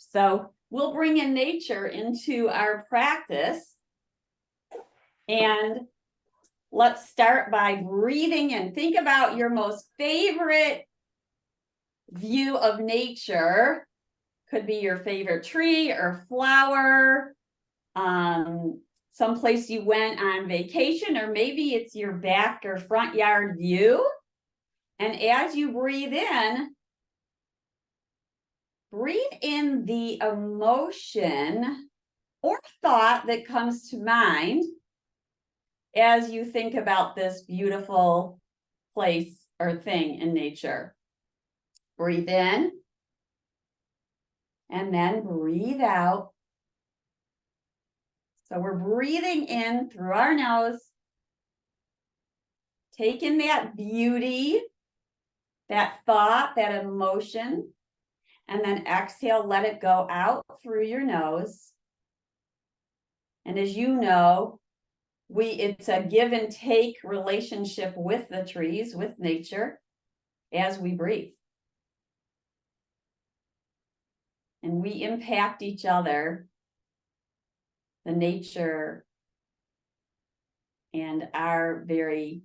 So we'll bring in nature into our practice. And let's start by breathing in. Think about your most favorite view of nature. Could be your favorite tree or flower, someplace you went on vacation, or maybe it's your back or front yard view. And as you breathe in the emotion or thought that comes to mind as you think about this beautiful place or thing in nature. Breathe in and then breathe out. So we're breathing in through our nose, taking that beauty, that thought, that emotion, and then exhale, let it go out through your nose. And as you know, it's a give and take relationship with the trees, with nature, as we breathe. And we impact each other, the nature, and our very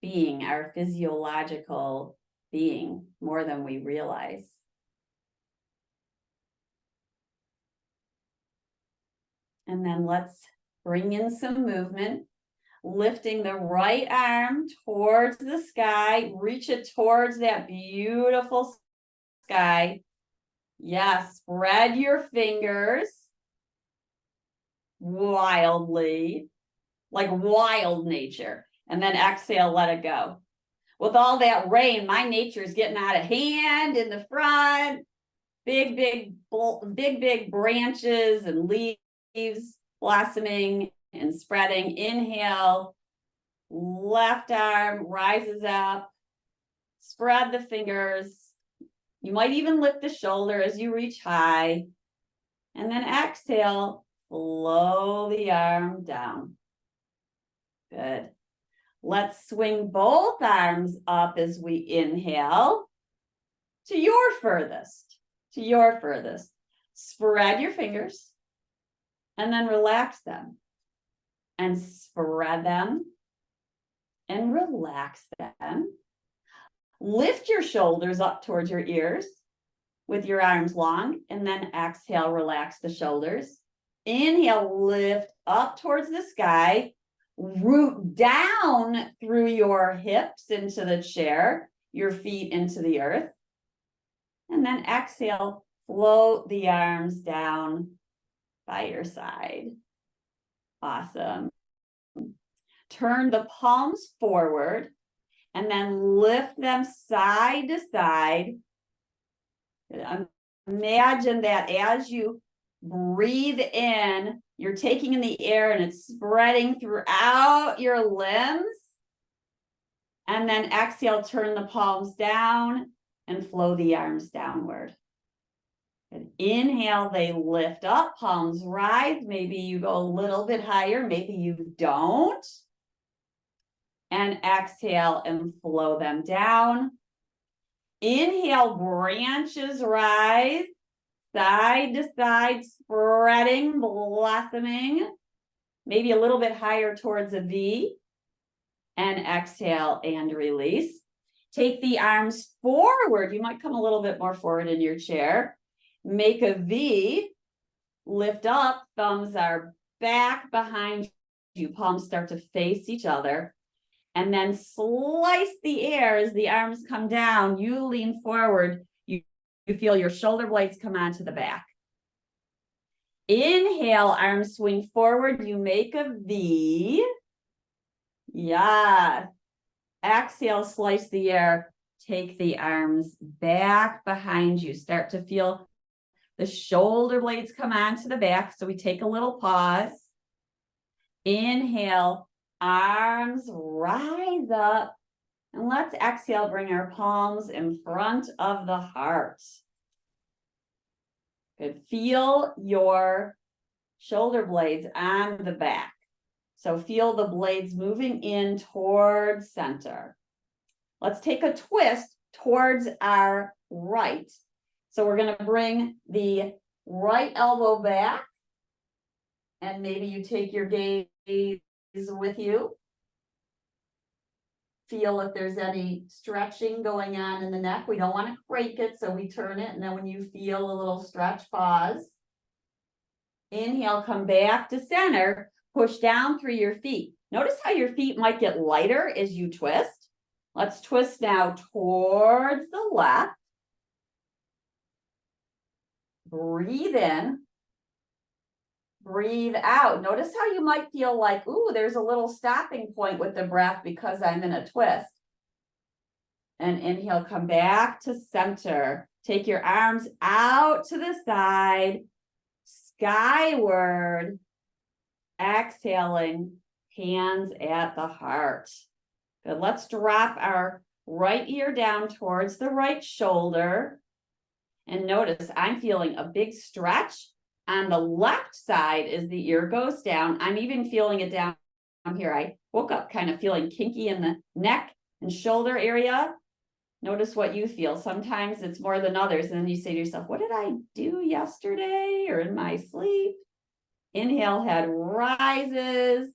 being, our physiological being, more than we realize. And then let's bring in some movement, lifting the right arm towards the sky, reach it towards that beautiful sky. Yes, spread your fingers wildly, like wild nature, and then exhale, let it go. With all that rain, my nature is getting out of hand in the front, big branches and leaves blossoming and spreading. Inhale, left arm rises up, spread the fingers. You might even lift the shoulder as you reach high, and then exhale, flow the arm down. Good. Let's swing both arms up as we inhale to your furthest, Spread your fingers and then relax them, and spread them and relax them. Lift your shoulders up towards your ears with your arms long, and then exhale, relax the shoulders. Inhale, lift up towards the sky, root down through your hips into the chair, your feet into the earth. And then exhale, float the arms down by your side. Awesome. Turn the palms forward and then lift them side to side. Imagine that as you breathe in, you're taking in the air and it's spreading throughout your limbs. And then exhale, turn the palms down and flow the arms downward. And inhale, they lift up, palms rise. Maybe you go a little bit higher, maybe you don't. And exhale and flow them down. Inhale, branches rise, side to side, spreading, blossoming, maybe a little bit higher towards a V. And exhale and release. Take the arms forward. You might come a little bit more forward in your chair. Make a V, lift up, thumbs are back behind you, palms start to face each other. And then slice the air as the arms come down. You lean forward. You feel your shoulder blades come onto the back. Inhale, arms swing forward. You make a V. Yeah. Exhale, slice the air. Take the arms back behind you. Start to feel the shoulder blades come onto the back. So we take a little pause. Inhale. Arms rise up, and let's exhale, bring our palms in front of the heart. Good. Feel your shoulder blades on the back. So feel the blades moving in towards center. Let's take a twist towards our right. So we're going to bring the right elbow back. And maybe you take your gaze with you. Feel if there's any stretching going on in the neck. We don't want to break it, so we turn it. And then when you feel a little stretch, pause. Inhale, come back to center. Push down through your feet. Notice how your feet might get lighter as you twist. Let's twist now towards the left. Breathe in. Breathe out. Notice how you might feel like, ooh, there's a little stopping point with the breath because I'm in a twist. And inhale, come back to center. Take your arms out to the side, skyward. Exhaling, hands at the heart. Good. Let's drop our right ear down towards the right shoulder. And notice I'm feeling a big stretch on the left side as the ear goes down. I'm even feeling it down here. I woke up kind of feeling kinky in the neck and shoulder area. Notice what you feel. Sometimes it's more than others. And then you say to yourself, what did I do yesterday or in my sleep? Inhale, head rises.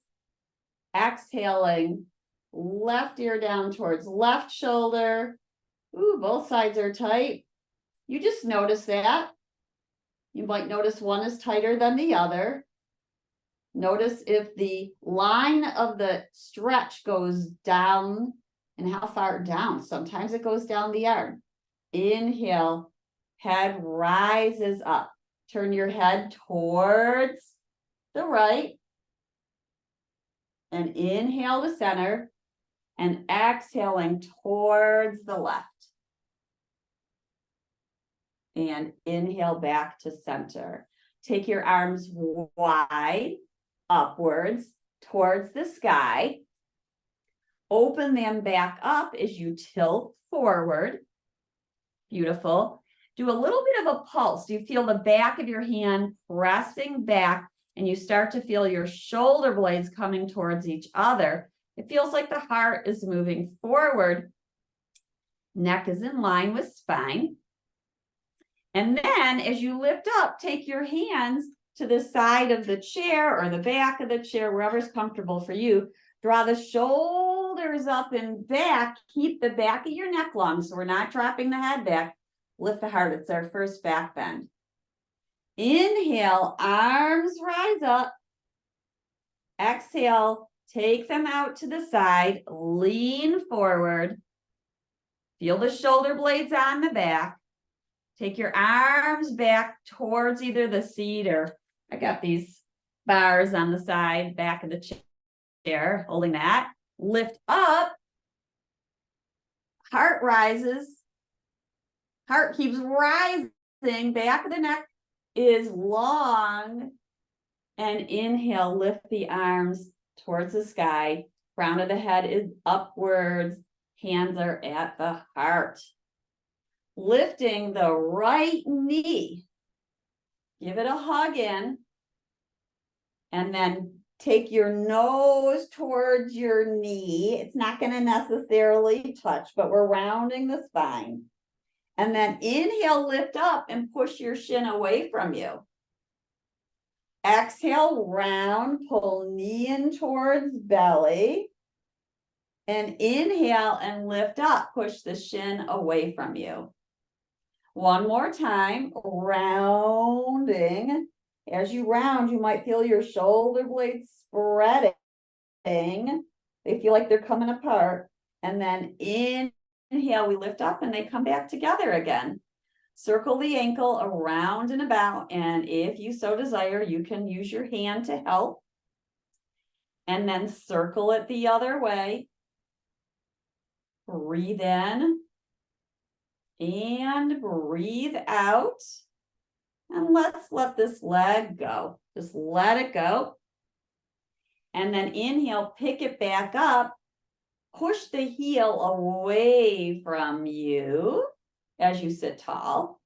Exhaling, left ear down towards left shoulder. Ooh, both sides are tight. You just notice that. You might notice one is tighter than the other. Notice if the line of the stretch goes down and how far down. Sometimes it goes down the arm. Inhale, head rises up. Turn your head towards the right. And inhale to center. And exhaling towards the left. And inhale back to center. Take your arms wide, upwards, towards the sky. Open them back up as you tilt forward. Beautiful. Do a little bit of a pulse. You feel the back of your hand pressing back, and you start to feel your shoulder blades coming towards each other. It feels like the heart is moving forward. Neck is in line with spine. And then as you lift up, take your hands to the side of the chair or the back of the chair, wherever's comfortable for you. Draw the shoulders up and back. Keep the back of your neck long, so we're not dropping the head back. Lift the heart. It's our first back bend. Inhale, arms rise up. Exhale, take them out to the side. Lean forward. Feel the shoulder blades on the back. Take your arms back towards either the seat or I got these bars on the side, back of the chair, holding that. Lift up. Heart rises. Heart keeps rising. Back of the neck is long. And inhale, lift the arms towards the sky. Crown of the head is upwards. Hands are at the heart. Lifting the right knee. Give it a hug in. And then take your nose towards your knee. It's not going to necessarily touch, but we're rounding the spine. And then inhale, lift up and push your shin away from you. Exhale, round, pull knee in towards belly. And inhale and lift up, push the shin away from you. One more time, rounding. As you round, you might feel your shoulder blades spreading. They feel like they're coming apart. And then inhale, we lift up and they come back together again. Circle the ankle around and about. And if you so desire, you can use your hand to help. And then circle it the other way. Breathe in. And breathe out. And let's let this leg go. Just let it go. And then inhale, pick it back up. Push the heel away from you as you sit tall.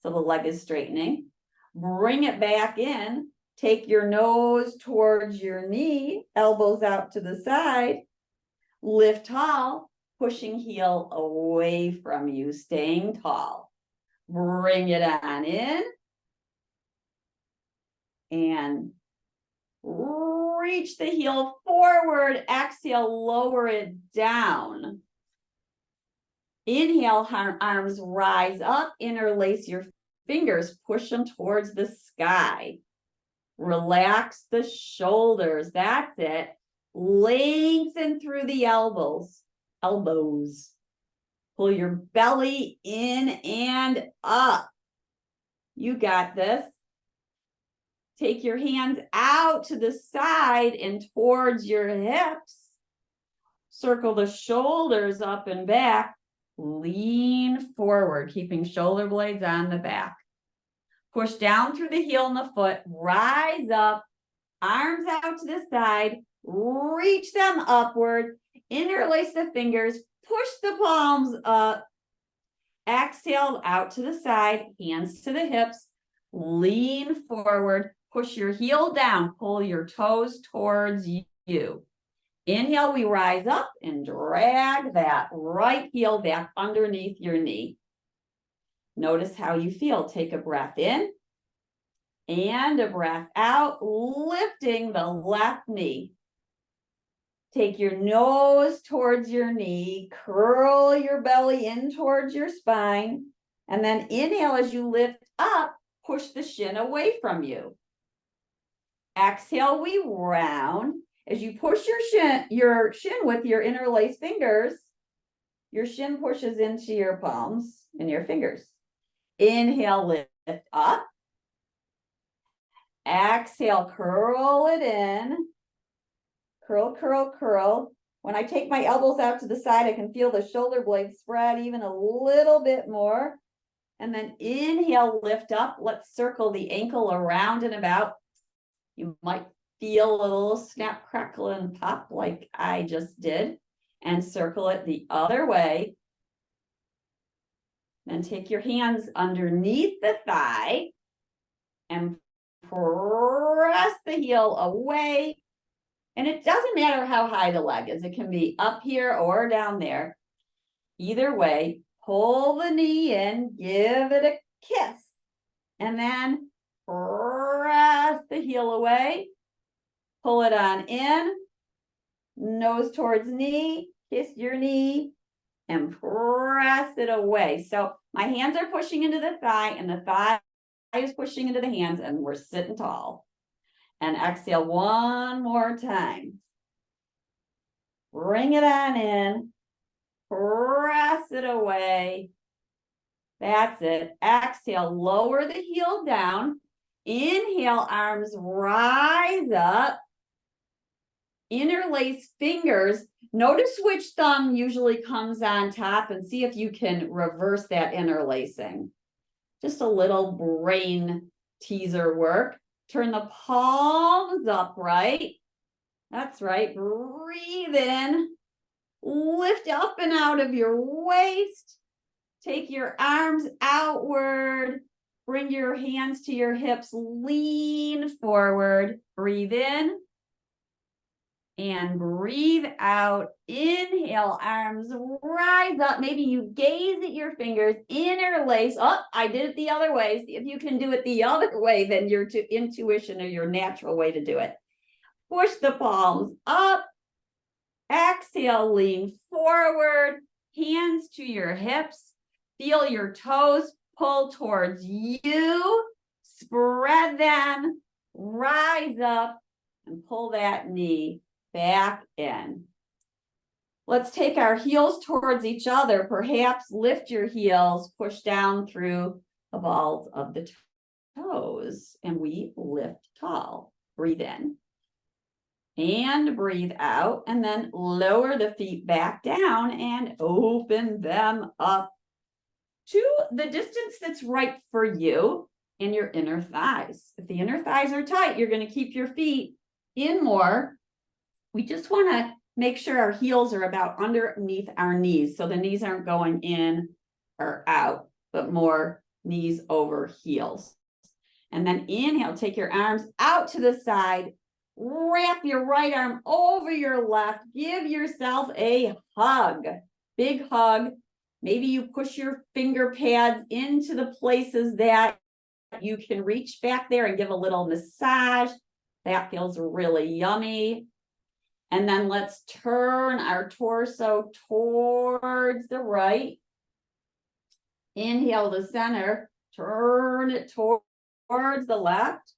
So the leg is straightening. Bring it back in. Take your nose towards your knee, elbows out to the side. Lift tall. Pushing heel away from you, staying tall. Bring it on in. and reach the heel forward. Exhale, lower it down. Inhale, arms rise up, interlace your fingers, push them towards the sky. Relax the shoulders, that's it. Lengthen through the elbows. Pull your belly in and up. You got this. Take your hands out to the side and towards your hips. Circle the shoulders up and back. Lean forward, keeping shoulder blades on the back. Push down through the heel and the foot. Rise up. Arms out to the side. Reach them upward. Interlace the fingers. Push the palms up. Exhale out to the side. Hands to the hips. Lean forward. Push your heel down. Pull your toes towards you. Inhale, we rise up and drag that right heel back underneath your knee. Notice how you feel. Take a breath in and a breath out, lifting the left knee. Take your nose towards your knee, curl your belly in towards your spine, and then inhale as you lift up, push the shin away from you. Exhale, we round. As you push your shin with your interlaced fingers, your shin pushes into your palms and your fingers. Inhale, lift up. Exhale, curl it in. Curl, curl, curl. When I take my elbows out to the side, I can feel the shoulder blades spread even a little bit more. And then inhale, lift up. Let's circle the ankle around and about. You might feel a little snap, crackle, and pop like I just did. And circle it the other way. Then take your hands underneath the thigh and press the heel away. And it doesn't matter how high the leg is. It can be up here or down there. Either way, pull the knee in, give it a kiss, and then press the heel away. Pull it on in, nose towards knee, kiss your knee, and press it away. So my hands are pushing into the thigh, and the thigh is pushing into the hands, and we're sitting tall. And exhale one more time. Bring it on in, press it away. That's it. Exhale, lower the heel down. Inhale, arms rise up. Interlace fingers. Notice which thumb usually comes on top and see if you can reverse that interlacing. Just a little brain teaser work. Turn the palms upright. That's right. Breathe in. Lift up and out of your waist. Take your arms outward. Bring your hands to your hips. Lean forward. Breathe in. And breathe out. Inhale, arms rise up. Maybe you gaze at your fingers, interlace. Oh, I did it the other way. See if you can do it the other way than your intuition or your natural way to do it. Push the palms up. Exhale, lean forward. Hands to your hips. Feel your toes pull towards you. Spread them. Rise up and pull that knee back in. Let's take our heels towards each other. Perhaps lift your heels, push down through the balls of the toes, and we lift tall. Breathe in and breathe out, and then lower the feet back down and open them up to the distance that's right for you in your inner thighs. If the inner thighs are tight, you're going to keep your feet in more. We just want to make sure our heels are about underneath our knees, so the knees aren't going in or out, but more knees over heels. And then inhale, take your arms out to the side, wrap your right arm over your left, give yourself a hug, big hug. Maybe you push your finger pads into the places that you can reach back there and give a little massage. That feels really yummy. And then let's turn our torso towards the right. Inhale to center, turn it towards the left,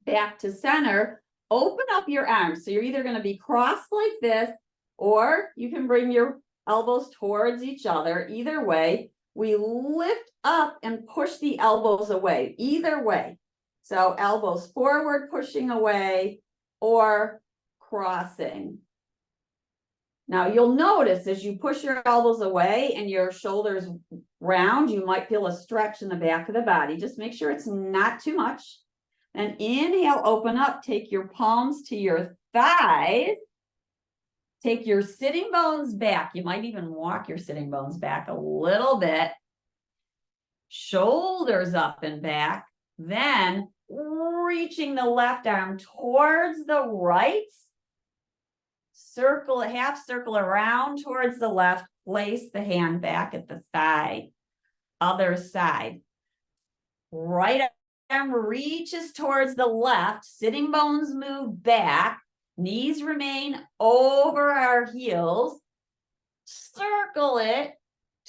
back to center. Open up your arms. So you're either going to be crossed like this, or you can bring your elbows towards each other. Either way, we lift up and push the elbows away. Either way. So elbows forward, pushing away, or crossing. Now you'll notice as you push your elbows away and your shoulders round, you might feel a stretch in the back of the body. Just make sure it's not too much. And inhale, open up, take your palms to your thighs. Take your sitting bones back. You might even walk your sitting bones back a little bit. Shoulders up and back. Then reaching the left arm towards the right. Circle, half circle around towards the left. Place the hand back at the thigh. Other side. Right arm reaches towards the left. Sitting bones move back. Knees remain over our heels. Circle it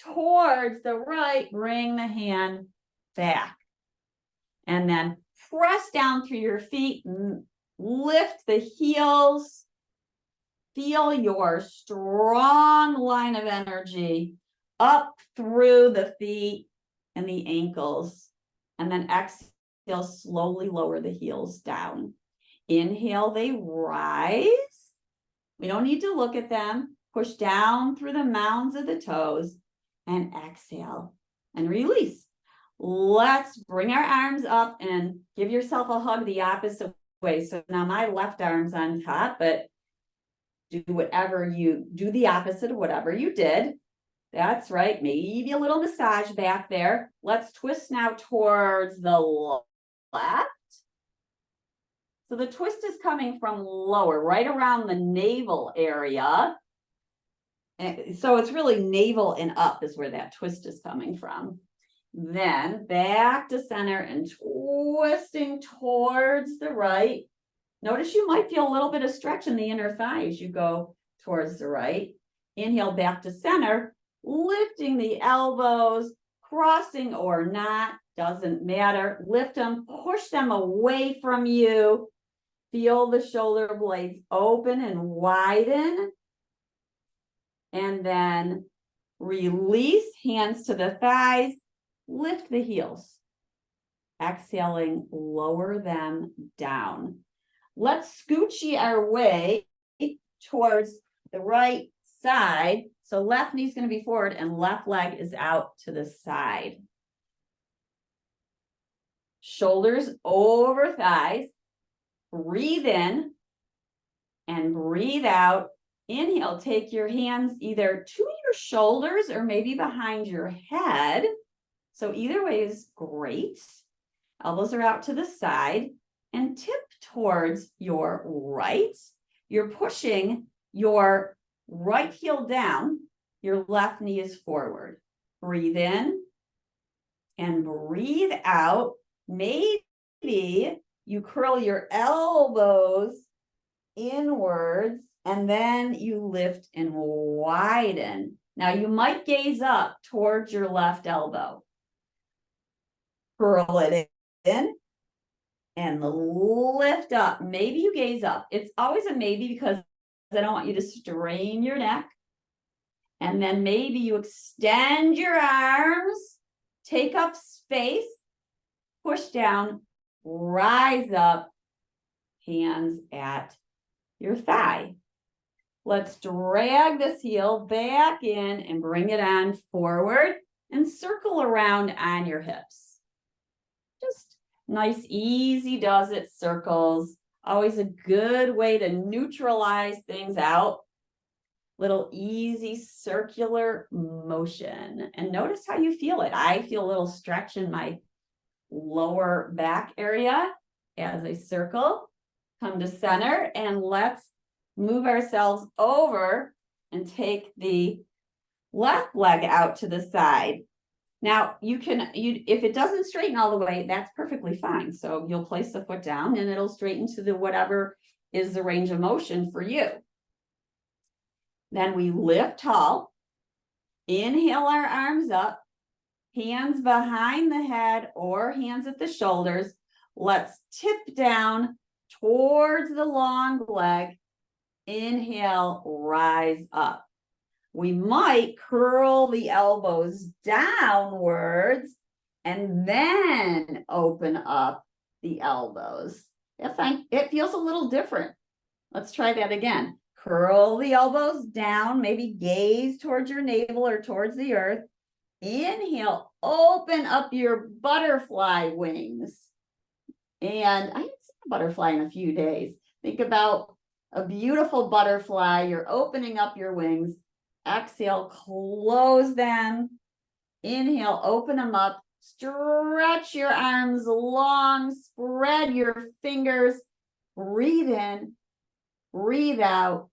towards the right. Bring the hand back. And then press down through your feet. Lift the heels. Feel your strong line of energy up through the feet and the ankles. And then exhale, slowly lower the heels down. Inhale, they rise. We don't need to look at them. Push down through the mounds of the toes and exhale and release. Let's bring our arms up and give yourself a hug the opposite way. So now my left arm's on top, but do the opposite of whatever you did. That's right. Maybe a little massage back there. Let's twist now towards the left. So the twist is coming from lower, right around the navel area. And so it's really navel and up is where that twist is coming from. Then back to center and twisting towards the right. Notice you might feel a little bit of stretch in the inner thigh as you go towards the right. Inhale back to center, lifting the elbows, crossing or not, doesn't matter. Lift them, push them away from you. Feel the shoulder blades open and widen. And then release, hands to the thighs, lift the heels. Exhaling, lower them down. Let's scoochie our way towards the right side. So left knee is going to be forward and left leg is out to the side. Shoulders over thighs. Breathe in and breathe out. Inhale, take your hands either to your shoulders or maybe behind your head. So either way is great. Elbows are out to the side and tip towards your right. You're pushing your right heel down. Your left knee is forward. Breathe in and breathe out. Maybe you curl your elbows inwards and then you lift and widen. Now you might gaze up towards your left elbow. Curl it in and lift up. Maybe you gaze up. It's always a maybe because I don't want you to strain your neck. And then maybe you extend your arms, take up space, push down, rise up, hands at your thigh. Let's drag this heel back in and bring it on forward and circle around on your hips. Just nice, easy does it circles. Always a good way to neutralize things out. Little easy circular motion. And notice how you feel it. I feel a little stretch in my lower back area as I circle. Come to center and let's move ourselves over and take the left leg out to the side. Now if it doesn't straighten all the way, that's perfectly fine. So you'll place the foot down and it'll straighten to the whatever is the range of motion for you. Then we lift tall, inhale our arms up, hands behind the head or hands at the shoulders. Let's tip down towards the long leg. Inhale, rise up. We might curl the elbows downwards and then open up the elbows. It feels a little different. Let's try that again. Curl the elbows down, maybe gaze towards your navel or towards the earth. Inhale, open up your butterfly wings. And I haven't seen a butterfly in a few days. Think about a beautiful butterfly. You're opening up your wings. Exhale, close them. Inhale, open them up. Stretch your arms long. Spread your fingers. Breathe in. Breathe out.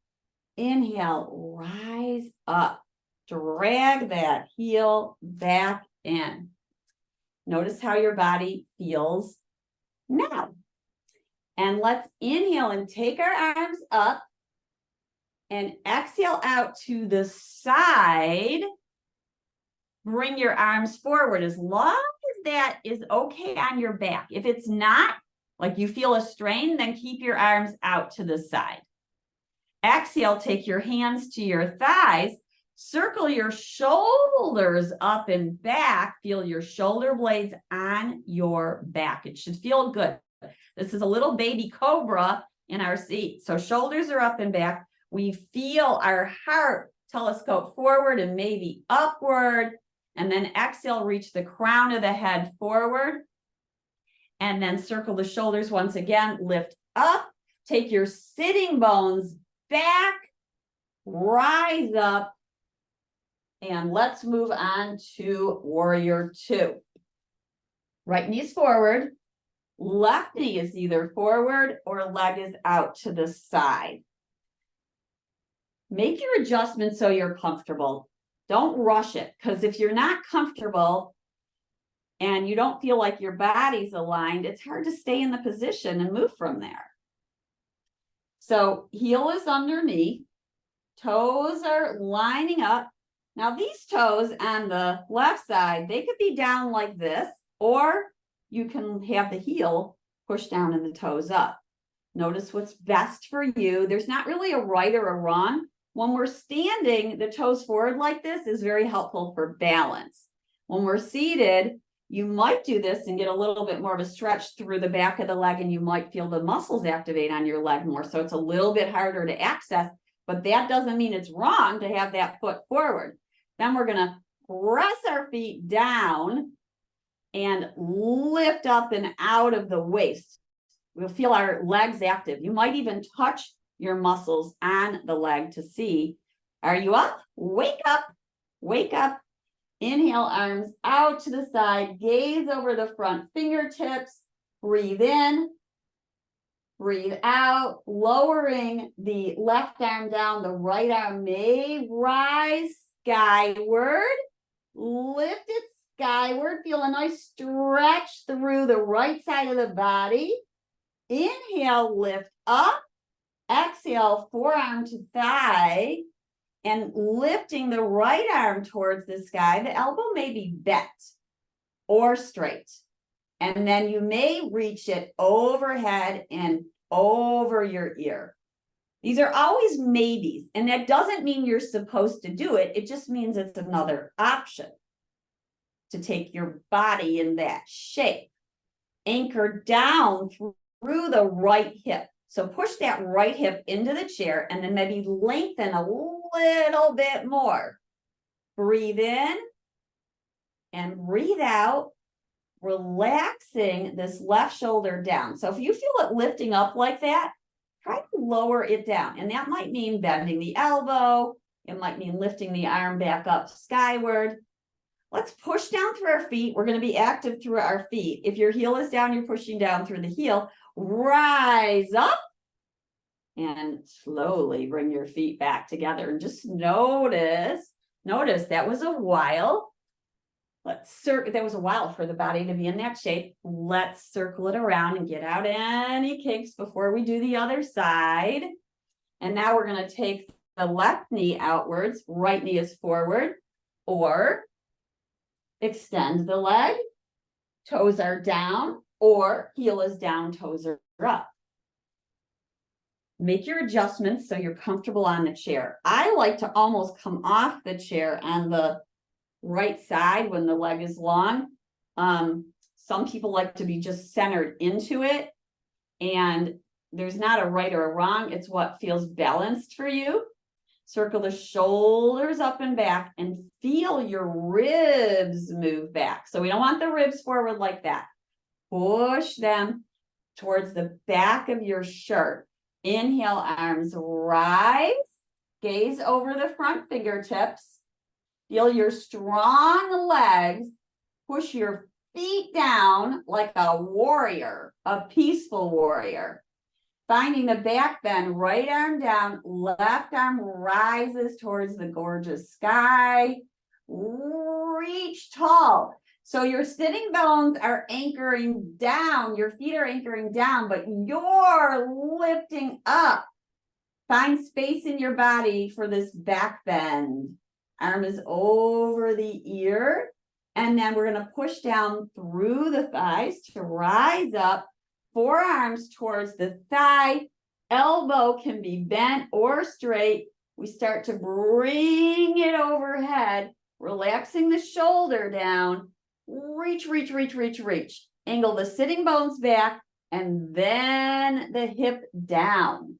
Inhale, rise up. Drag that heel back in. Notice how your body feels now. And let's inhale and take our arms up and exhale out to the side. Bring your arms forward as long as that is okay on your back. If it's not, like you feel a strain, then keep your arms out to the side. Exhale, take your hands to your thighs. Circle your shoulders up and back. Feel your shoulder blades on your back. It should feel good. This is a little baby cobra in our seat. So shoulders are up and back. We feel our heart telescope forward and maybe upward. And then exhale, reach the crown of the head forward. And then circle the shoulders once again. Lift up. Take your sitting bones back. Rise up. And let's move on to Warrior Two. Right knee is forward. Left knee is either forward or leg is out to the side. Make your adjustments so you're comfortable. Don't rush it, because if you're not comfortable and you don't feel like your body's aligned, it's hard to stay in the position and move from there. So heel is underneath. Toes are lining up. Now these toes on the left side, they could be down like this, or you can have the heel push down and the toes up. Notice what's best for you. There's not really a right or a wrong. When we're standing, the toes forward like this is very helpful for balance. When we're seated, you might do this and get a little bit more of a stretch through the back of the leg, and you might feel the muscles activate on your leg more. So it's a little bit harder to access, but that doesn't mean it's wrong to have that foot forward. Then we're going to press our feet down and lift up and out of the waist. We'll feel our legs active. You might even touch your muscles on the leg to see, are you up? Wake up, wake up. Inhale, arms out to the side, gaze over the front fingertips, breathe in, breathe out, lowering the left arm down, the right arm may rise skyward, lift it skyward, feel a nice stretch through the right side of the body. Inhale, lift up, exhale, forearm to thigh, and lifting the right arm towards the sky. The elbow may be bent or straight. And then you may reach it overhead and over your ear. These are always maybes, and that doesn't mean you're supposed to do it. It just means it's another option to take your body in that shape. Anchor down through the right hip. So push that right hip into the chair and then maybe lengthen a little bit more. Breathe in and breathe out, relaxing this left shoulder down. So if you feel it lifting up like that, try to lower it down. And that might mean bending the elbow. It might mean lifting the arm back up skyward. Let's push down through our feet. We're going to be active through our feet. If your heel is down, you're pushing down through the heel. Rise up and slowly bring your feet back together. And just notice that was a while. Let's circle. That was a while for the body to be in that shape. Let's circle it around and get out any kinks before we do the other side. And now we're going to take the left knee outwards, right knee is forward, or extend the leg, toes are down, or heel is down, toes are up. Make your adjustments so you're comfortable on the chair. I like to almost come off the chair on the right side when the leg is long. Some people like to be just centered into it, and there's not a right or a wrong. It's what feels balanced for you. Circle the shoulders up and back and feel your ribs move back. So we don't want the ribs forward like that. Push them towards the back of your shirt. Inhale, arms rise, gaze over the front fingertips. Feel your strong legs. Push your feet down like a warrior, a peaceful warrior. Finding the back bend, right arm down, left arm rises towards the gorgeous sky. Reach tall. So your sitting bones are anchoring down, your feet are anchoring down, but you're lifting up. Find space in your body for this back bend. Arm is over the ear. And then we're going to push down through the thighs to rise up. Forearms towards the thigh. Elbow can be bent or straight. We start to bring it overhead, relaxing the shoulder down. Reach, reach, reach, reach, reach. Angle the sitting bones back and then the hip down.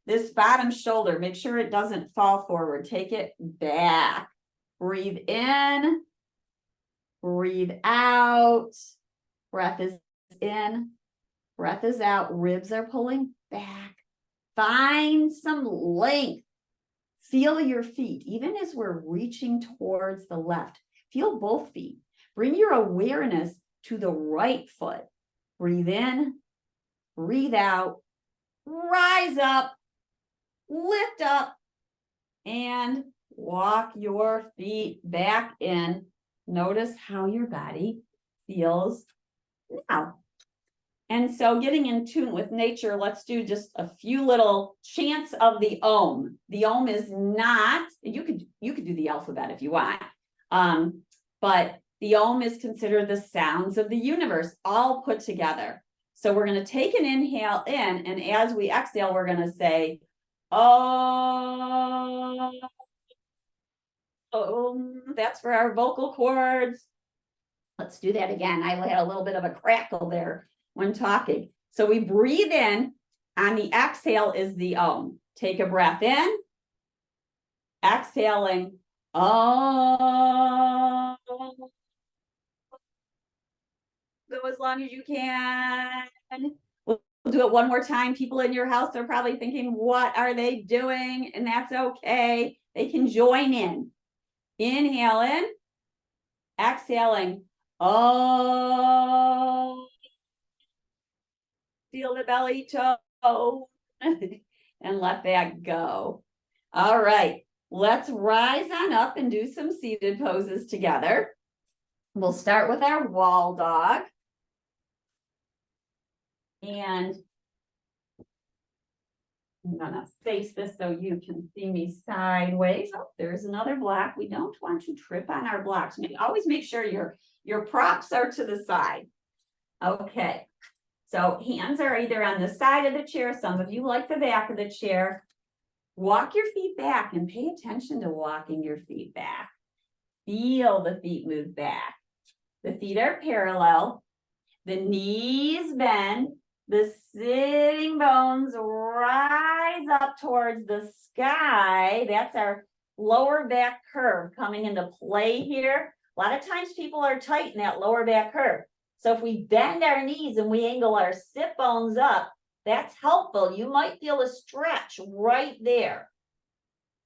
This bottom shoulder, make sure it doesn't fall forward. Take it back. Breathe in. Breathe out. Breath is in. Breath is out. Ribs are pulling back. Find some length. Feel your feet, even as we're reaching towards the left. Feel both feet. Bring your awareness to the right foot. Breathe in, breathe out, rise up, lift up, and walk your feet back in. Notice how your body feels now. And so getting in tune with nature, let's do just a few little chants of the Om. The Om is not, you could do the alphabet if you want, but the Om is considered the sounds of the universe all put together. So we're going to take an inhale in, and as we exhale, we're going to say, Om. Om. That's for our vocal cords. Let's do that again. I had a little bit of a crackle there when talking. So we breathe in. On the exhale is the Om. Take a breath in. Exhaling. Om. Go as long as you can. We'll do it one more time. People in your house are probably thinking, what are they doing? And that's okay. They can join in. Inhale in. Exhaling. Oh. Feel the belly toe. And let that go. All right. Let's rise on up and do some seated poses together. We'll start with our wall dog. And I'm going to face this so you can see me sideways. Oh, there's another block. We don't want to trip on our blocks. Always make sure your props are to the side. Okay. So hands are either on the side of the chair. Some of you like the back of the chair. Walk your feet back and pay attention to walking your feet back. Feel the feet move back. The feet are parallel. The knees bend. The sitting bones rise up towards the sky. That's our lower back curve coming into play here. A lot of times people are tight in that lower back curve. So if we bend our knees and we angle our sit bones up, that's helpful. You might feel a stretch right there.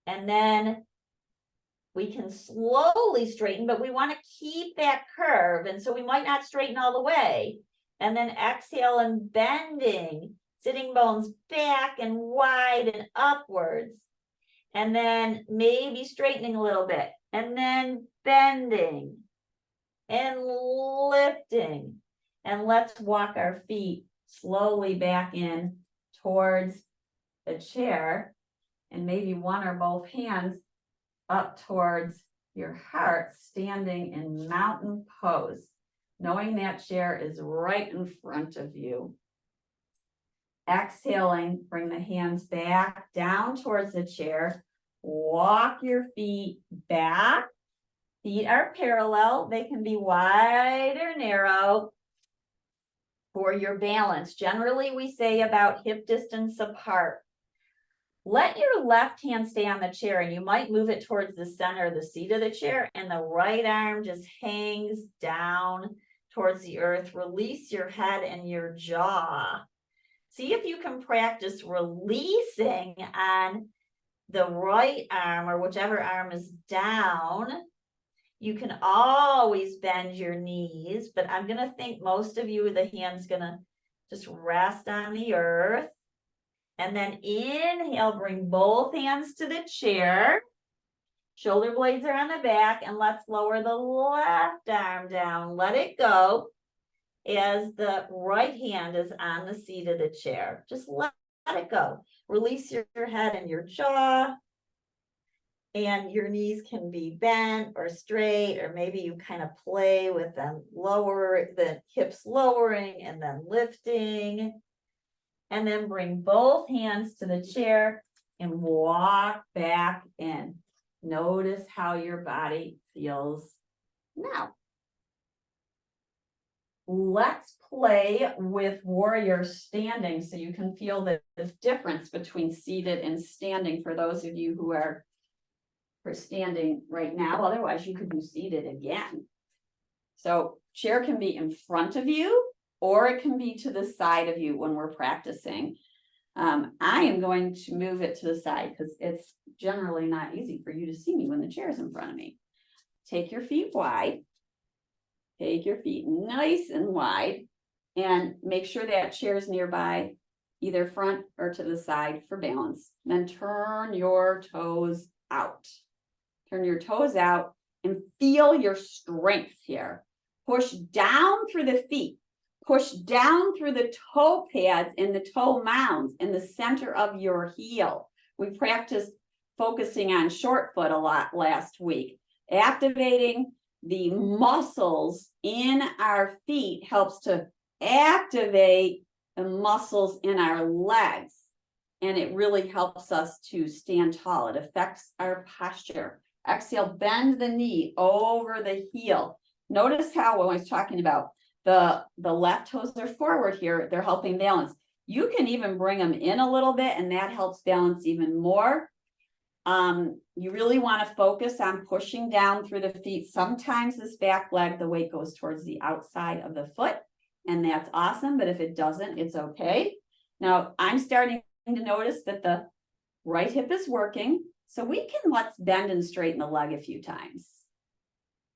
And then we can slowly straighten, but we want to keep that curve. And so we might not straighten all the way. And then exhale and bending, sitting bones back and wide and upwards. And then maybe straightening a little bit. And then bending. and lifting. And let's walk our feet slowly back in towards the chair, and maybe one or both hands up towards your heart, standing in mountain pose, knowing that chair is right in front of you. Exhaling, bring the hands back down towards the chair. Walk your feet back. Feet are parallel. They can be wide or narrow for your balance. Generally, we say about hip distance apart. Let your left hand stay on the chair, and you might move it towards the center of the seat of the chair, and the right arm just hangs down towards the earth. Release your head and your jaw. See if you can practice releasing on the right arm or whichever arm is down. You can always bend your knees, but I'm going to think most of you, the hand's going to just rest on the earth. And then inhale, bring both hands to the chair. Shoulder blades are on the back, and let's lower the left arm down. Let it go as the right hand is on the seat of the chair. Just let it go. Release your head and your jaw. And your knees can be bent or straight, or maybe you kind of play with them, lower the hips, lowering and then lifting. And then bring both hands to the chair and walk back in. Notice how your body feels now. Let's play with warrior standing so you can feel the difference between seated and standing for those of you who are standing right now. Otherwise, you could do seated again. So chair can be in front of you, or it can be to the side of you when we're practicing. I am going to move it to the side because it's generally not easy for you to see me when the chair is in front of me. Take your feet wide. Take your feet nice and wide, and make sure that chair is nearby, either front or to the side for balance. Then turn your toes out. Turn your toes out and feel your strength here. Push down through the feet. Push down through the toe pads and the toe mounds in the center of your heel. We practiced focusing on short foot a lot last week. Activating the muscles in our feet helps to activate the muscles in our legs. And it really helps us to stand tall. It affects our posture. Exhale, bend the knee over the heel. Notice how when I was talking about the left toes are forward here, they're helping balance. You can even bring them in a little bit, and that helps balance even more. You really want to focus on pushing down through the feet. Sometimes this back leg, the weight goes towards the outside of the foot, and that's awesome. But if it doesn't, it's okay. Now I'm starting to notice that the right hip is working. So let's bend and straighten the leg a few times.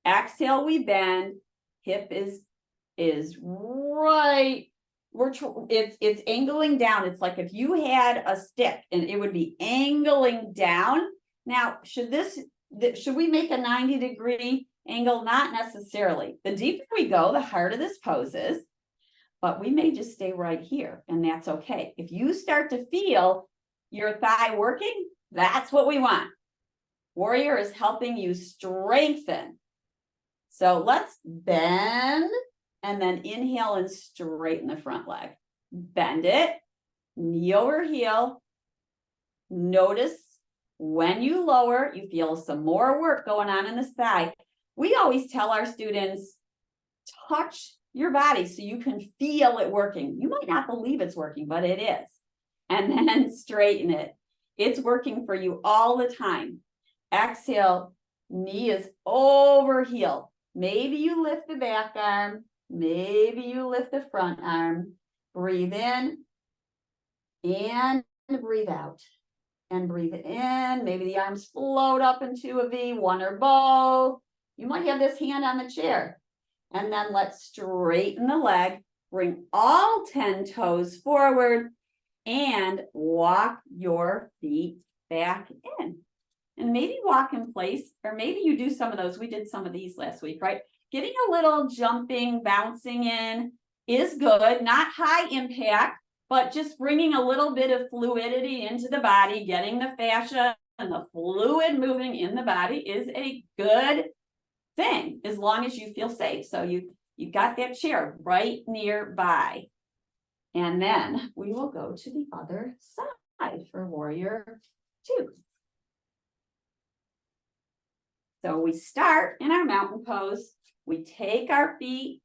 Exhale, we bend. Hip is right. It's angling down. It's like if you had a stick and it would be angling down. Now, should we make a 90-degree angle? Not necessarily. The deeper we go, the harder this pose is, but we may just stay right here, and that's okay. If you start to feel your thigh working, that's what we want. Warrior is helping you strengthen. So let's bend and then inhale and straighten the front leg. Bend it, knee over heel. Notice when you lower, you feel some more work going on in the side. We always tell our students, touch your body so you can feel it working. You might not believe it's working, but it is. And then straighten it. It's working for you all the time. Exhale, knee is over heel. Maybe you lift the back arm. Maybe you lift the front arm. Breathe in and breathe out. And breathe in. Maybe the arms float up into a V, one or both. You might have this hand on the chair. And then let's straighten the leg. Bring all 10 toes forward and walk your feet back in. And maybe walk in place, or maybe you do some of those. We did some of these last week, right? getting a little jumping, bouncing in is good, not high impact, but just bringing a little bit of fluidity into the body, getting the fascia and the fluid moving in the body is a good thing, as long as you feel safe. So you got that chair right nearby. And then we will go to the other side for warrior 2. So we start in our mountain pose. We take our feet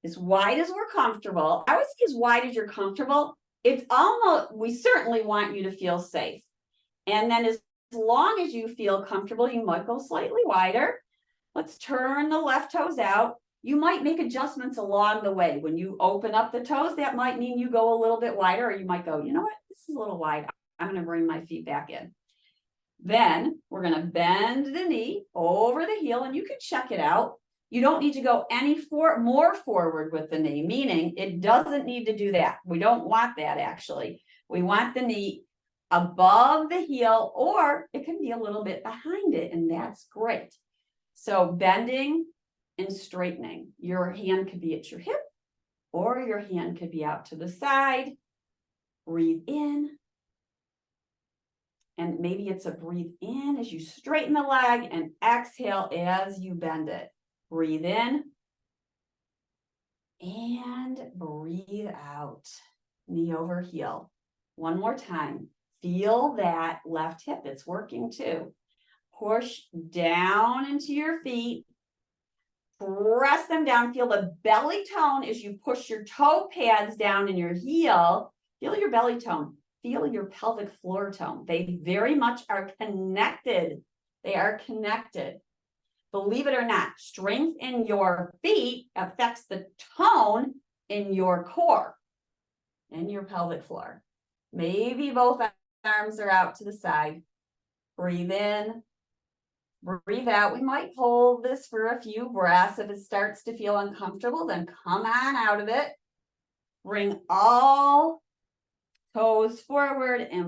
as wide as we're comfortable. I would say as wide as you're comfortable. It's almost, we certainly want you to feel safe. And then as long as you feel comfortable, you might go slightly wider. Let's turn the left toes out. You might make adjustments along the way. When you open up the toes, that might mean you go a little bit wider, or you might go, you know what, this is a little wide. I'm going to bring my feet back in. Then we're going to bend the knee over the heel, and you can check it out. You don't need to go any more forward with the knee, meaning it doesn't need to do that. We don't want that, actually. We want the knee above the heel, or it can be a little bit behind it, and that's great. So bending and straightening. Your hand could be at your hip, or your hand could be out to the side. Breathe in. And maybe it's a breathe in as you straighten the leg, and exhale as you bend it. Breathe in and breathe out. Knee over heel. One more time. Feel that left hip. It's working too. Push down into your feet. Press them down. Feel the belly tone as you push your toe pads down in your heel. Feel your belly tone. Feel your pelvic floor tone. They very much are connected. They are connected. Believe it or not, strength in your feet affects the tone in your core and your pelvic floor. Maybe both arms are out to the side. Breathe in, breathe out. We might hold this for a few breaths. If it starts to feel uncomfortable, then come on out of it. Bring all toes forward and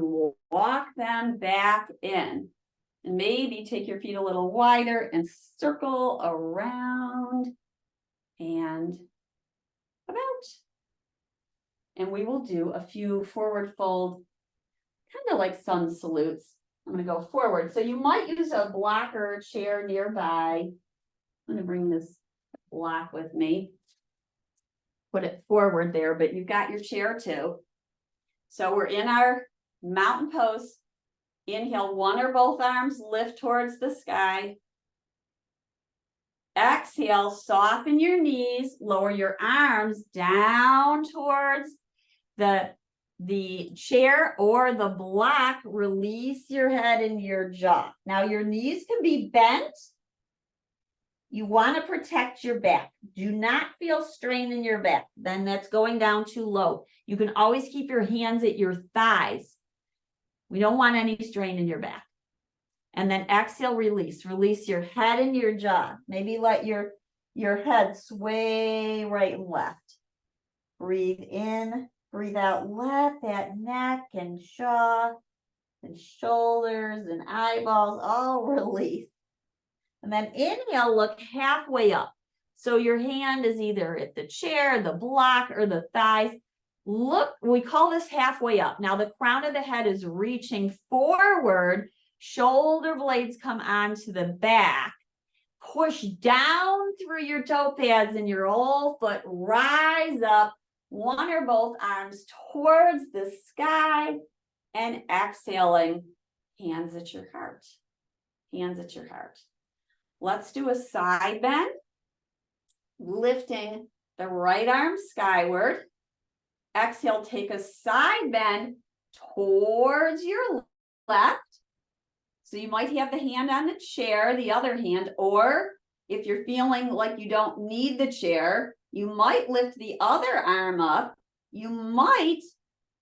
walk them back in. And maybe take your feet a little wider and circle around and about. And we will do a few forward fold, kind of like sun salutes. I'm going to go forward. So you might use a block or a chair nearby. I'm going to bring this block with me. Put it forward there, but you've got your chair too. So we're in our mountain pose. Inhale, one or both arms lift towards the sky. Exhale, soften your knees, lower your arms down towards the chair or the block. Release your head and your jaw. Now your knees can be bent. You want to protect your back. Do not feel strain in your back. Then that's going down too low. You can always keep your hands at your thighs. We don't want any strain in your back. And then exhale, release. Release your head and your jaw. Maybe let your head sway right and left. Breathe in, breathe out. Let that neck and jaw and shoulders and eyeballs all release. And then inhale, look halfway up. So your hand is either at the chair, the block, or the thighs. Look, we call this halfway up. Now the crown of the head is reaching forward. Shoulder blades come onto the back. Push down through your toe pads and your whole foot. Rise up, one or both arms towards the sky. And exhaling, hands at your heart. Hands at your heart. Let's do a side bend. Lifting the right arm skyward. Exhale, take a side bend towards your left. So you might have the hand on the chair, the other hand, or if you're feeling like you don't need the chair, you might lift the other arm up. You might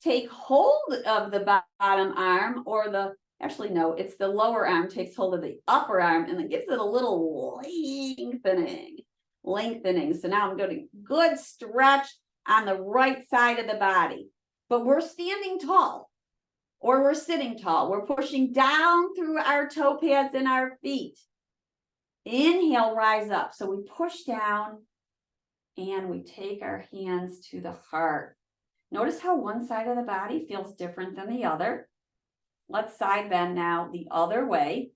take hold of the bottom arm, or actually no, it's the lower arm takes hold of the upper arm and then gives it a little lengthening. So now I'm going to good stretch on the right side of the body, but we're standing tall or we're sitting tall. We're pushing down through our toe pads and our feet. Inhale, rise up. So we push down and we take our hands to the heart. Notice how one side of the body feels different than the other. Let's side bend now the other way.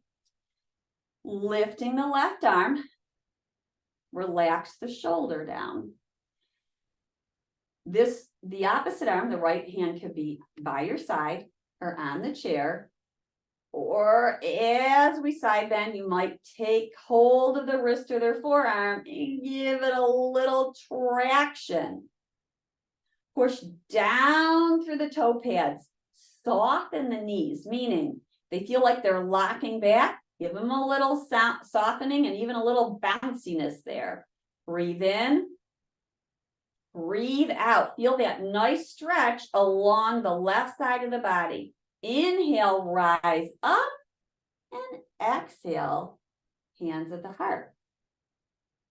Lifting the left arm. Relax the shoulder down. The opposite arm, the right hand, could be by your side or on the chair. Or as we side bend, you might take hold of the wrist or their forearm and give it a little traction. Push down through the toe pads. Soften the knees, meaning they feel like they're locking back. Give them a little softening and even a little bounciness there. Breathe in. Breathe out. Feel that nice stretch along the left side of the body. Inhale, rise up, and exhale, hands at the heart.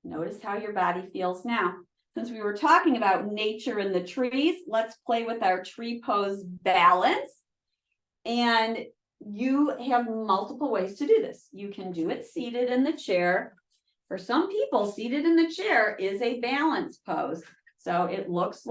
Notice how your body feels now. Since we were talking about nature and the trees, let's play with our tree pose balance. And you have multiple ways to do this. You can do it seated in the chair. For some people, seated in the chair is a balance pose. So it looks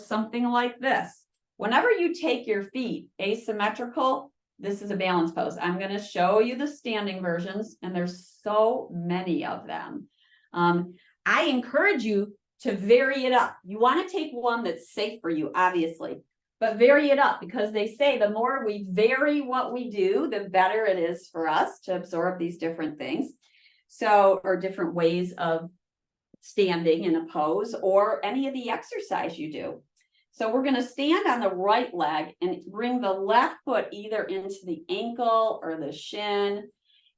something like this. Whenever you take your feet asymmetrical, this is a balance pose. I'm going to show you the standing versions, and there's so many of them. I encourage you to vary it up. You want to take one that's safe for you, obviously, but vary it up, because they say the more we vary what we do, the better it is for us to absorb these different things. So, or different ways of standing in a pose, or any of the exercise you do. So we're going to stand on the right leg and bring the left foot either into the ankle or the shin.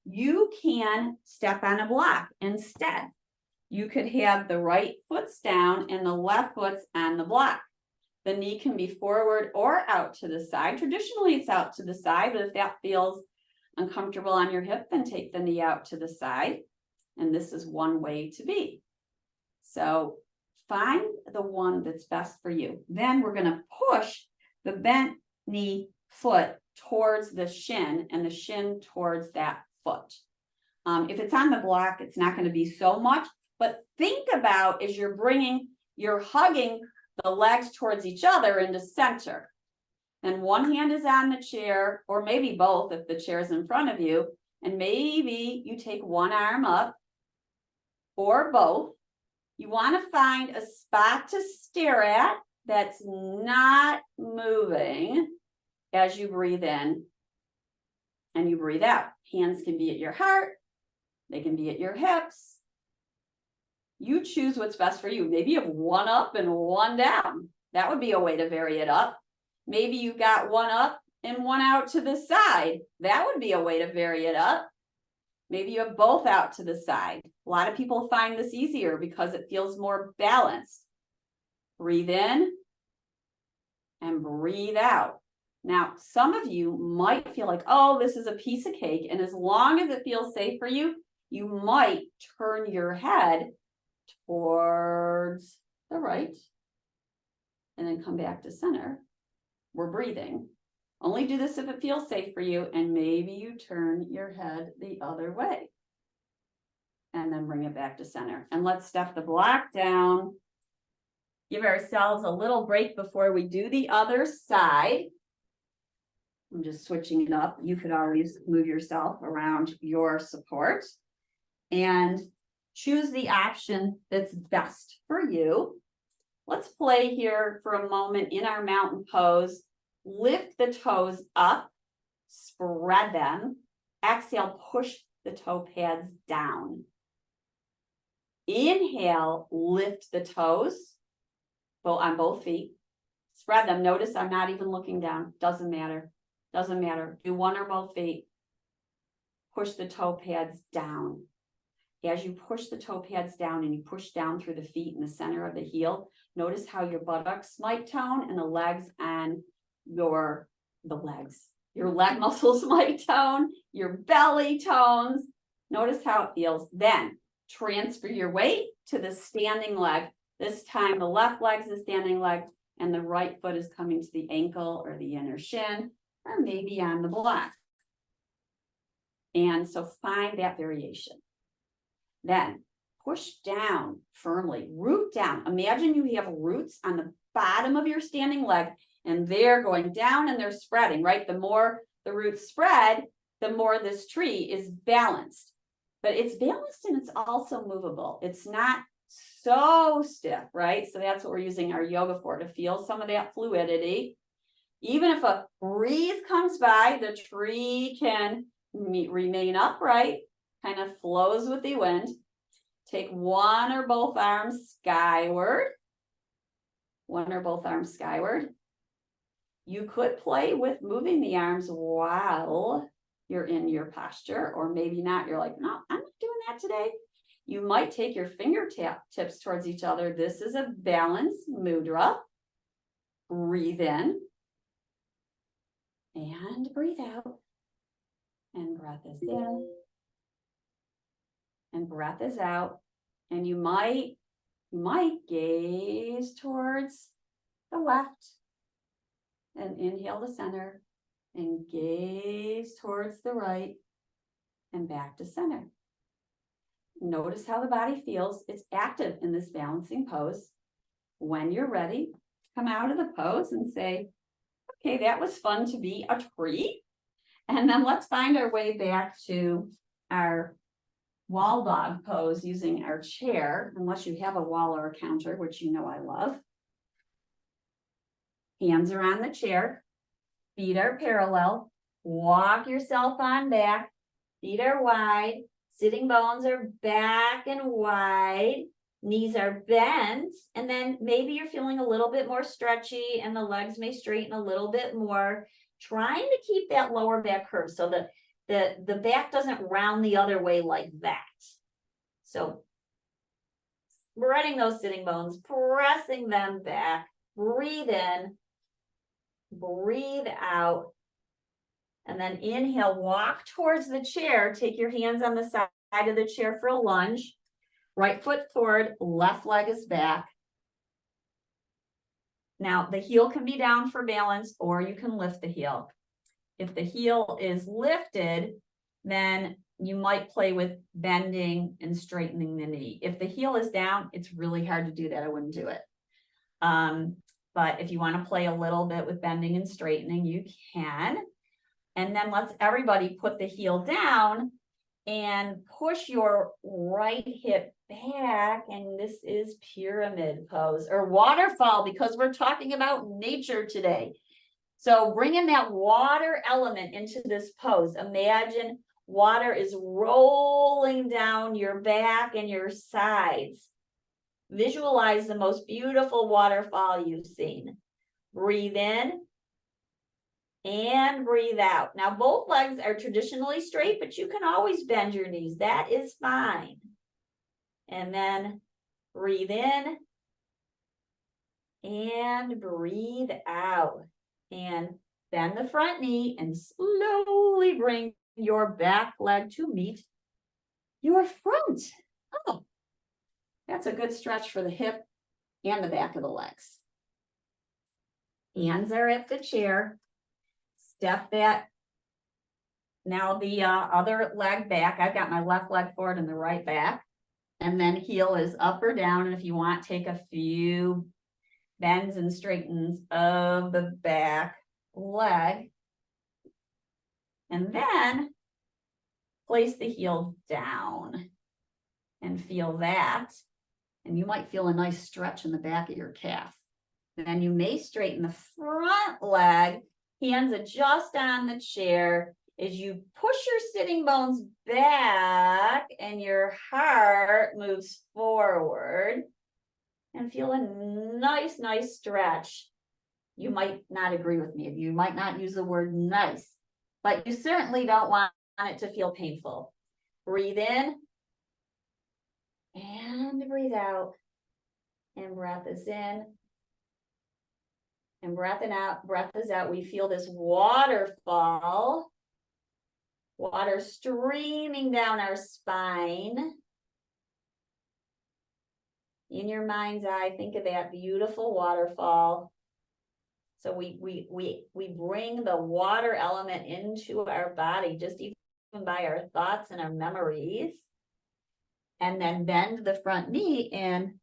You can step on a block instead. You could have the right foot's down and the left foot's on the block. The knee can be forward or out to the side. Traditionally, it's out to the side, but if that feels uncomfortable on your hip, then take the knee out to the side. And this is one way to be. So find the one that's best for you. Then we're going to push the bent knee foot towards the shin and the shin towards that foot. If it's on the block, it's not going to be so much, but think about as you're hugging the legs towards each other into center. And one hand is on the chair, or maybe both if the chair is in front of you, and maybe you take one arm up or both. You want to find a spot to stare at that's not moving as you breathe in and you breathe out. Hands can be at your heart. They can be at your hips. You choose what's best for you. Maybe you have one up and one down. That would be a way to vary it up. Maybe you got one up and one out to the side. That would be a way to vary it up. Maybe you have both out to the side. A lot of people find this easier because it feels more balanced. Breathe in and breathe out. Now, some of you might feel like, oh, this is a piece of cake. And as long as it feels safe for you, you might turn your head towards the right and then come back to center. We're breathing. Only do this if it feels safe for you, and maybe you turn your head the other way. And then bring it back to center. And let's step the block down. Give ourselves a little break before we do the other side. I'm just switching it up. You could always move yourself around your support. And choose the option that's best for you. Let's play here for a moment in our mountain pose. Lift the toes up, spread them. Exhale, push the toe pads down. Inhale, lift the toes on both feet. Spread them. Notice I'm not even looking down. Doesn't matter. Doesn't matter. Do one or both feet. Push the toe pads down. As you push the toe pads down and you push down through the feet in the center of the heel, notice how your buttocks might tone and the legs and your leg muscles might tone, your belly tones. Notice how it feels. Then transfer your weight to the standing leg. This time the left leg's the standing leg and the right foot is coming to the ankle or the inner shin, or maybe on the block. And so find that variation. Then push down firmly, root down. Imagine you have roots on the bottom of your standing leg and they're going down and they're spreading, right? The more the roots spread, the more this tree is balanced. But it's balanced and it's also movable. It's not so stiff, right? So that's what we're using our yoga for, to feel some of that fluidity. Even if a breeze comes by, the tree can remain upright, kind of flows with the wind. Take one or both arms skyward. One or both arms skyward. You could play with moving the arms while you're in your posture, or maybe not. You're like, no, I'm not doing that today. You might take your fingertips towards each other. This is a balanced mudra. Breathe in and breathe out. And breath is in and breath is out. And you might gaze towards the left and inhale to center and gaze towards the right and back to center. Notice how the body feels. It's active in this balancing pose. When you're ready, come out of the pose and say, okay, that was fun to be a tree. And then let's find our way back to our wall dog pose using our chair, unless you have a wall or a counter, which you know I love. Hands are on the chair, feet are parallel, walk yourself on back, feet are wide, sitting bones are back and wide, knees are bent, and then maybe you're feeling a little bit more stretchy and the legs may straighten a little bit more, trying to keep that lower back curve so that the back doesn't round the other way like that. So spreading those sitting bones, pressing them back, breathe in, breathe out, and then inhale, walk towards the chair, take your hands on the side of the chair for a lunge, right foot forward, left leg is back. Now the heel can be down for balance, or you can lift the heel. If the heel is lifted, then you might play with bending and straightening the knee. If the heel is down, it's really hard to do that. I wouldn't do it. But if you want to play a little bit with bending and straightening, you can. And then let's everybody put the heel down and push your right hip back. And this is pyramid pose or waterfall, because we're talking about nature today. So bring in that water element into this pose. Imagine water is rolling down your back and your sides. Visualize the most beautiful waterfall you've seen. Breathe in and breathe out. Now, both legs are traditionally straight, but you can always bend your knees. That is fine. And then breathe in and breathe out. And bend the front knee and slowly bring your back leg to meet your front. Oh, that's a good stretch for the hip and the back of the legs. Hands are at the chair. Step that. Now the other leg back. I've got my left leg forward and the right back. And then heel is up or down. And if you want, take a few bends and straightens of the back leg. And then place the heel down and feel that. And you might feel a nice stretch in the back of your calf. And then you may straighten the front leg, hands adjust on the chair as you push your sitting bones back and your heart moves forward. And feel a nice stretch. You might not agree with me. You might not use the word nice, but you certainly don't want it to feel painful. Breathe in and breathe out. And breath is in. And breath is out. We feel this waterfall. Water streaming down our spine. In your mind's eye, think of that beautiful waterfall. So we bring the water element into our body, just by our thoughts and our memories. And then bend the front knee and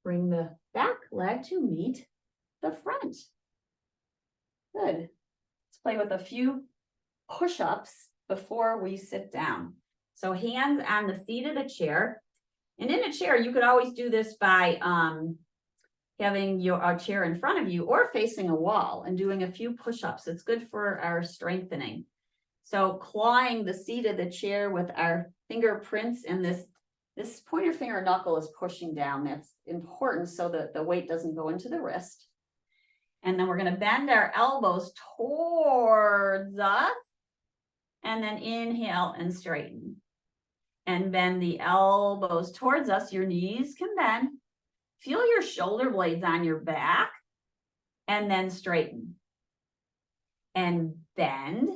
bring the back leg to meet the front. Good. Let's play with a few push-ups before we sit down. So hands on the seat of the chair. And in a chair, you could always do this by having your chair in front of you or facing a wall and doing a few push-ups. It's good for our strengthening. So clawing the seat of the chair with our fingerprints, and this pointer finger knuckle is pushing down. That's important so that the weight doesn't go into the wrist. And then we're going to bend our elbows towards us. And then inhale and straighten. And bend the elbows towards us. Your knees can bend. Feel your shoulder blades on your back. And then straighten. And bend.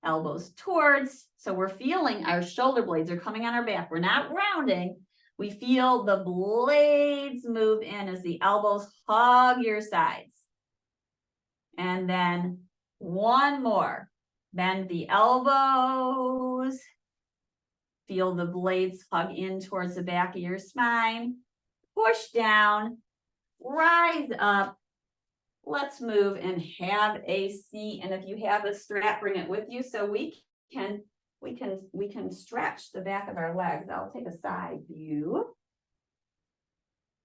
Elbows towards. So we're feeling our shoulder blades are coming on our back. We're not rounding. We feel the blades move in as the elbows hug your sides. And then one more. Bend the elbows. Feel the blades hug in towards the back of your spine. Push down. Rise up. Let's move and have a seat. And if you have a strap, bring it with you so we can stretch the back of our legs. I'll take a side view.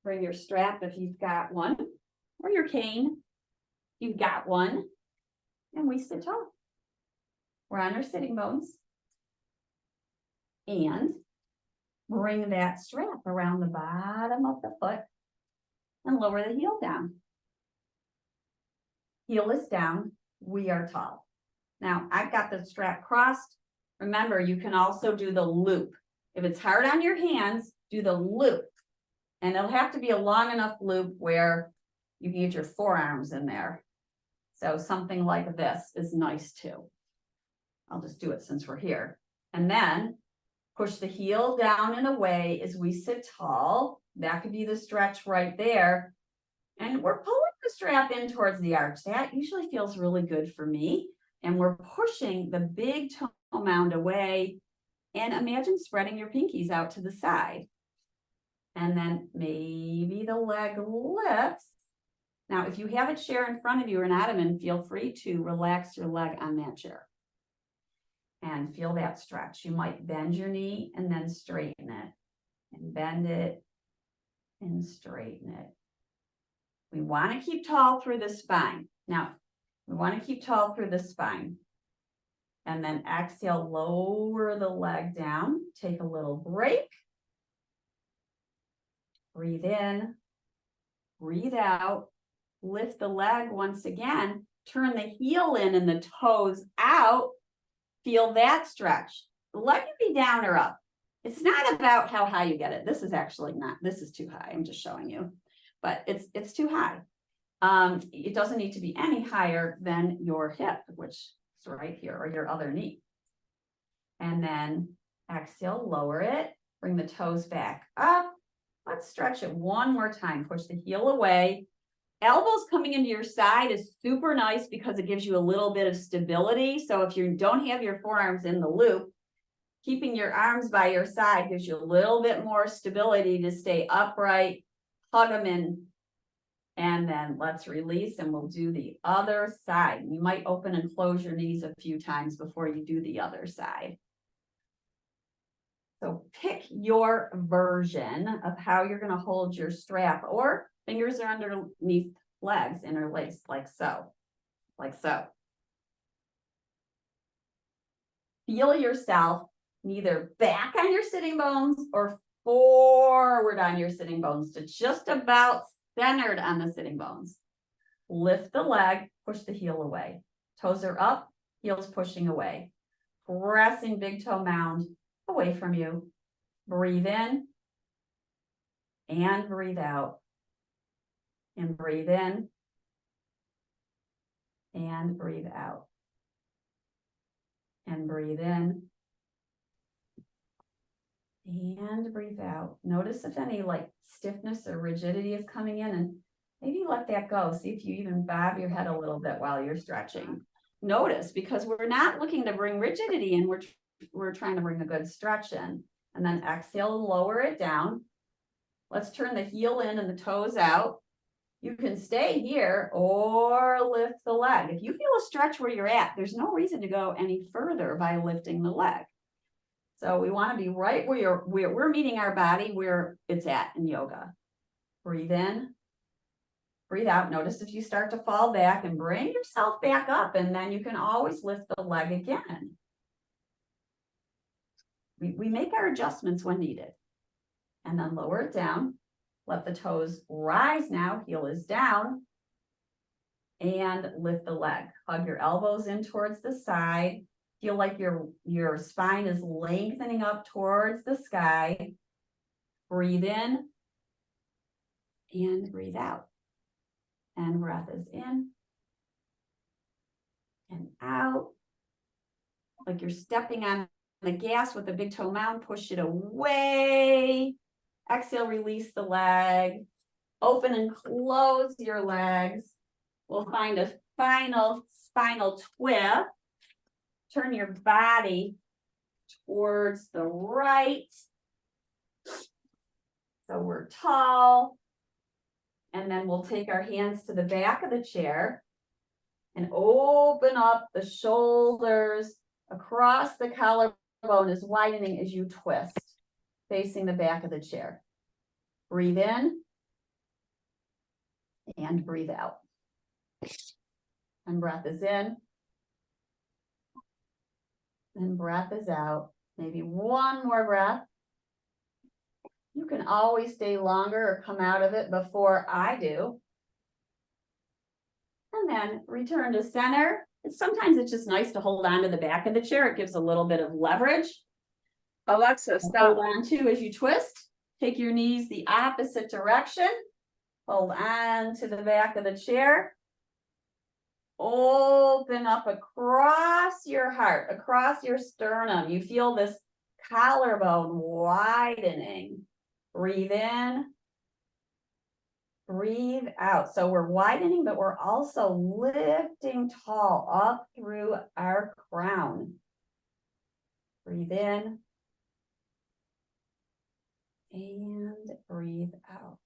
Bring your strap if you've got one, or your cane if you've got one. And we sit tall. We're on our sitting bones. And bring that strap around the bottom of the foot and lower the heel down. Heel is down. We are tall. Now, I've got the strap crossed. Remember, you can also do the loop. If it's hard on your hands, do the loop. And it'll have to be a long enough loop where you can get your forearms in there. So something like this is nice too. I'll just do it since we're here. And then push the heel down and away as we sit tall. That could be the stretch right there. And we're pulling the strap in towards the arch. That usually feels really good for me. And we're pushing the big toe mound away. And imagine spreading your pinkies out to the side. And then maybe the leg lifts. Now, if you have a chair in front of you or an ottoman, feel free to relax your leg on that chair. And feel that stretch. You might bend your knee and then straighten it. And bend it and straighten it. We want to keep tall through the spine. Now, we want to keep tall through the spine. And then exhale, lower the leg down. Take a little break. Breathe in. Breathe out. Lift the leg once again. Turn the heel in and the toes out. Feel that stretch. The leg can be down or up. It's not about how high you get it. This is actually not, this is too high. I'm just showing you, but it's too high. It doesn't need to be any higher than your hip, which is right here, or your other knee. And then exhale, lower it, bring the toes back up. Let's stretch it one more time. Push the heel away. Elbows coming into your side is super nice because it gives you a little bit of stability. So if you don't have your forearms in the loop, keeping your arms by your side gives you a little bit more stability to stay upright, hug them in, and then let's release and we'll do the other side. You might open and close your knees a few times before you do the other side. So pick your version of how you're going to hold your strap, or fingers are underneath legs, interlaced like so, like so. Feel yourself neither back on your sitting bones or forward on your sitting bones to just about centered on the sitting bones. Lift the leg, push the heel away. Toes are up, heels pushing away. Pressing big toe mound away from you. Breathe in and breathe out. And breathe in and breathe out. And breathe in and breathe out. Notice if any like stiffness or rigidity is coming in, and maybe let that go. See if you even bob your head a little bit while you're stretching. notice, because we're not looking to bring rigidity in, we're trying to bring a good stretch in. And then exhale, lower it down. Let's turn the heel in and the toes out. You can stay here or lift the leg. If you feel a stretch where you're at, there's no reason to go any further by lifting the leg. So we want to be right where we're meeting our body where it's at in yoga. Breathe in, breathe out. Notice if you start to fall back, and bring yourself back up, and then you can always lift the leg again. We make our adjustments when needed. And then lower it down. Let the toes rise now, heel is down. And lift the leg. Hug your elbows in towards the side. Feel like your spine is lengthening up towards the sky. Breathe in and breathe out. And breath is in and out. Like you're stepping on the gas with a big toe mound, push it away. Exhale, release the leg. Open and close your legs. We'll find a final spinal twist. Turn your body towards the right. So we're tall. And then we'll take our hands to the back of the chair and open up the shoulders across the collarbone is widening as you twist, facing the back of the chair. Breathe in and breathe out. And breath is in. And breath is out. Maybe one more breath. You can always stay longer or come out of it before I do. And then return to center. Sometimes it's just nice to hold on to the back of the chair. It gives a little bit of leverage. Alexa, stop. Hold on to as you twist. Take your knees the opposite direction. Hold on to the back of the chair. Open up across your heart, across your sternum. You feel this collarbone widening. Breathe in. Breathe out. So we're widening, but we're also lifting tall up through our crown. Breathe in. And breathe out.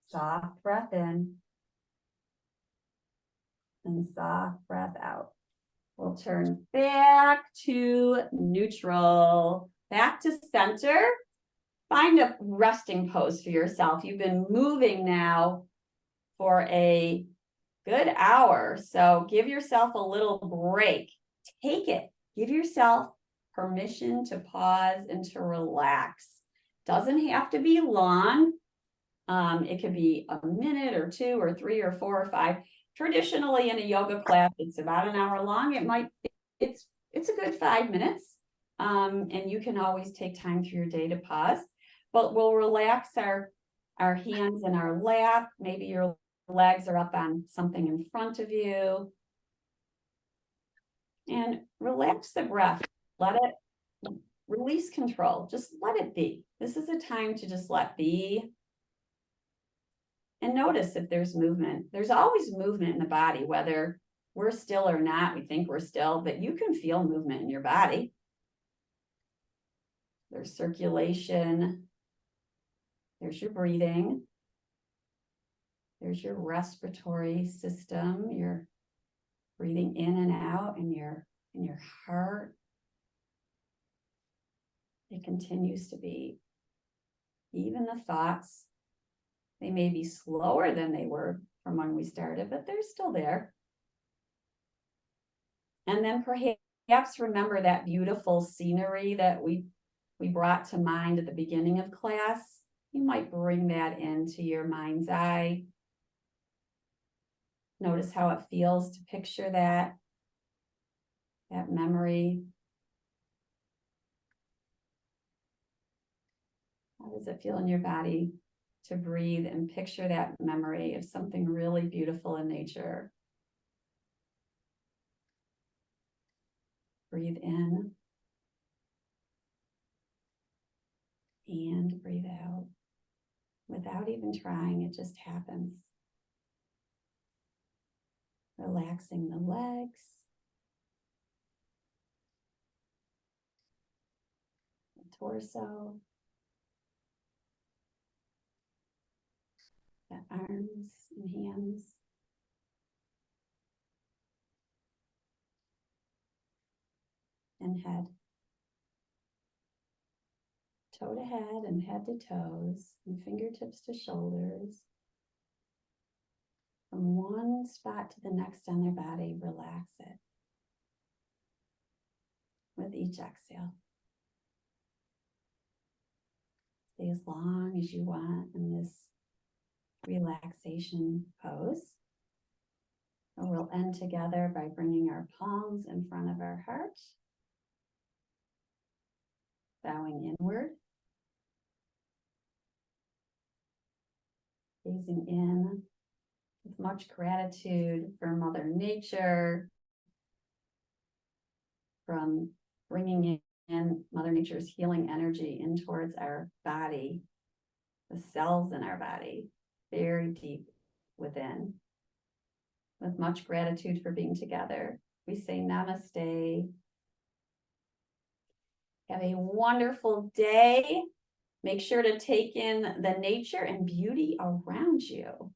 Soft breath in. And soft breath out. We'll turn back to neutral. Back to center. Find a resting pose for yourself. You've been moving now for a good hour. So give yourself a little break. Take it. Give yourself permission to pause and to relax. Doesn't have to be long. It could be a minute or 2 or 3 or 4 or 5. Traditionally in a yoga class, it's about an hour long. It's a good 5 minutes. And you can always take time through your day to pause. But we'll relax our hands in our lap. Maybe your legs are up on something in front of you. And relax the breath. Let it release control. Just let it be. This is a time to just let be. And notice if there's movement. There's always movement in the body, whether we're still or not. We think we're still, but you can feel movement in your body. There's circulation. There's your breathing. There's your respiratory system. You're breathing in and out in your heart. It continues to be. Even the thoughts, they may be slower than they were from when we started, but they're still there. And then perhaps remember that beautiful scenery that we brought to mind at the beginning of class. You might bring that into your mind's eye. Notice how it feels to picture that memory. How does it feel in your body to breathe and picture that memory of something really beautiful in nature? Breathe in and breathe out. Without even trying, it just happens. Relaxing the legs. The torso. The arms and hands. And head. Toe to head and head to toes and fingertips to shoulders. From one spot to the next on their body, relax it. With each exhale. Stay as long as you want in this relaxation pose. And we'll end together by bringing our palms in front of our heart. Bowing inward. Gazing in with much gratitude for Mother Nature, from bringing in Mother Nature's healing energy in towards our body, the cells in our body, very deep within. With much gratitude for being together, we say namaste. Have a wonderful day. Make sure to take in the nature and beauty around you.